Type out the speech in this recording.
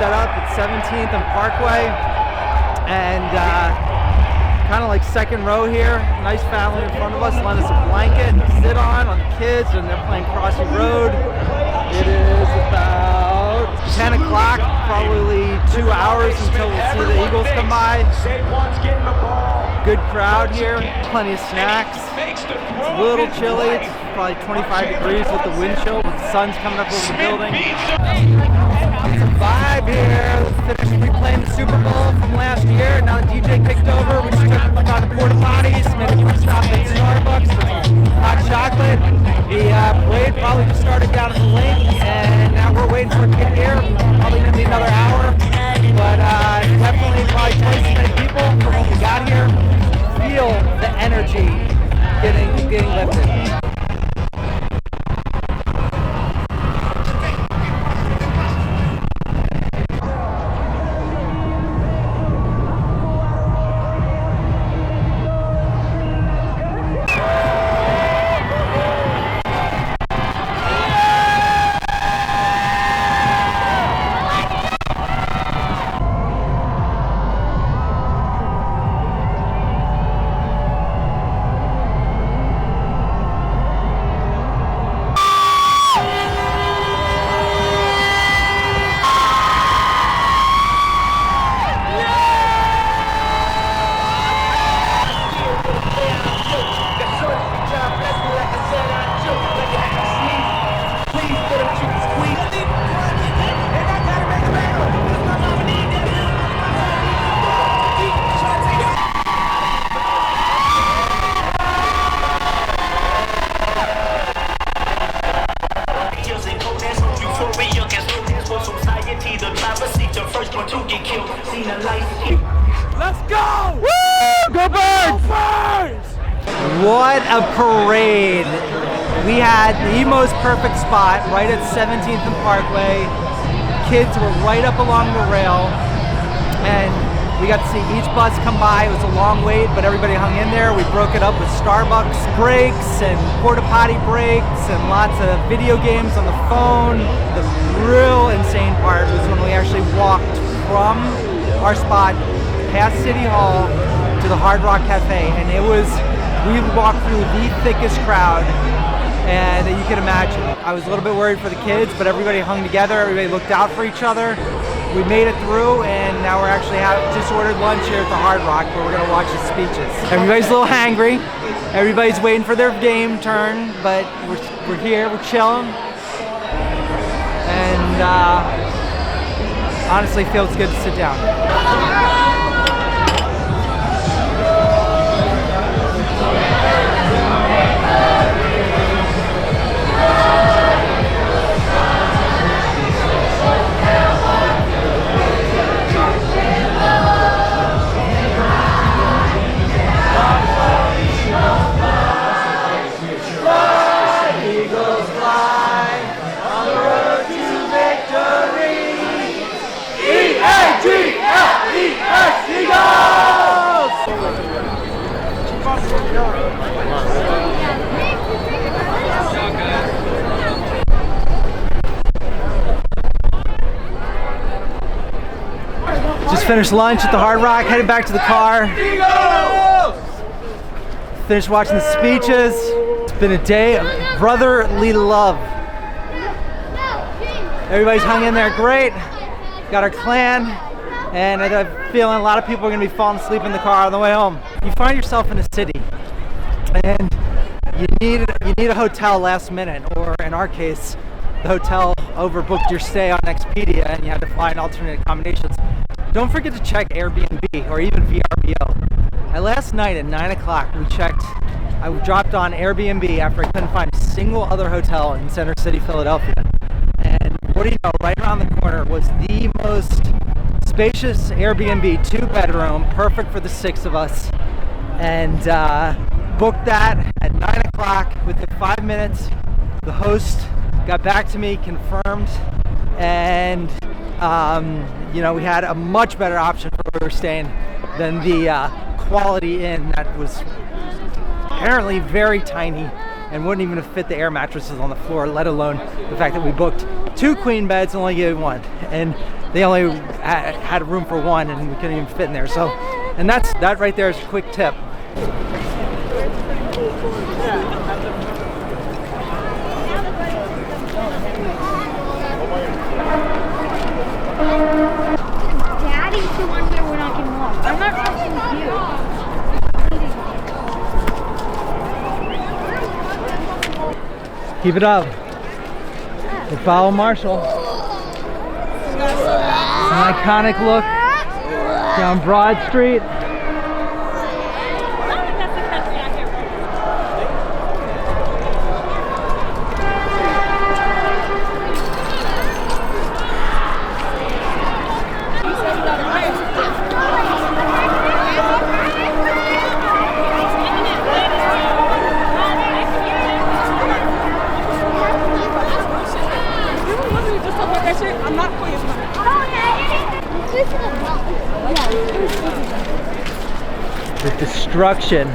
set up at 17th and Parkway, and kind of like second row here. Nice family in front of us, lend us a blanket to sit on the kids, and they're playing Crossy Road. It is about 10 o'clock, probably 2 hours until we'll see the Eagles come by. Good crowd here, plenty of snacks. It's a little chilly, it's probably 25 degrees with the wind chill, but the sun's coming up over the building. It's a vibe here. Finished replaying the Super Bowl from last year. Now the DJ picked over. We just got the porta potties, made a quick stop at Starbucks for some hot chocolate. The parade probably just started down at the lake, and now we're waiting for it to get here. Probably gonna be another hour, but definitely probably twice as many people from what we got here. Feel the energy getting lifted. Let's go! Woo! Go Birds! Go Birds! What a parade! We had the most perfect spot right at 17th and Parkway. Kids were right up along the rail, and we got to see each bus come by. It was a long wait, but everybody hung in there. We broke it up with Starbucks breaks and porta potty breaks and lots of video games on the phone. The real insane part was when we actually walked from our spot past City Hall to the Hard Rock Cafe, and we walked through the thickest crowd and you can imagine. I was a little bit worried for the kids, but everybody hung together, everybody looked out for each other. We made it through, and now we're actually just ordered lunch here at the Hard Rock, where we're gonna watch the speeches. Everybody's a little hangry, everybody's waiting for their game turn, but we're here, we're chilling, and honestly feels good to sit down. Just finished lunch at the Hard Rock, headed back to the car. Finished watching the speeches. It's been a day of brotherly love. Everybody's hung in there great. Got our clan, and I have a feeling a lot of people are going to be falling asleep in the car on the way home. You find yourself in a city, and you need a hotel last minute, or in our case, the hotel overbooked your stay on Expedia, and you had to find alternate accommodations. Don't forget to check Airbnb or even VRBO. Last night at 9 o'clock, I dropped on Airbnb after I couldn't find a single other hotel in Center City, Philadelphia. And what do you know, right around the corner was the most spacious Airbnb, 2-bedroom, perfect for the 6 of us. And booked that at 9 o'clock. Within 5 minutes, the host got back to me, confirmed, and we had a much better option for where we were staying than the Quality Inn that was apparently very tiny and wouldn't even have fit the air mattresses on the floor, let alone the fact that we booked 2 queen beds and only gave 1. And they only had room for one, and we couldn't even fit in there. So, and that right there is a quick tip. Daddy's the one where we're not getting lost. I'm not touching you. Keep it up. We'll follow Marshall. An iconic look down Broad Street. I'm not playing. The destruction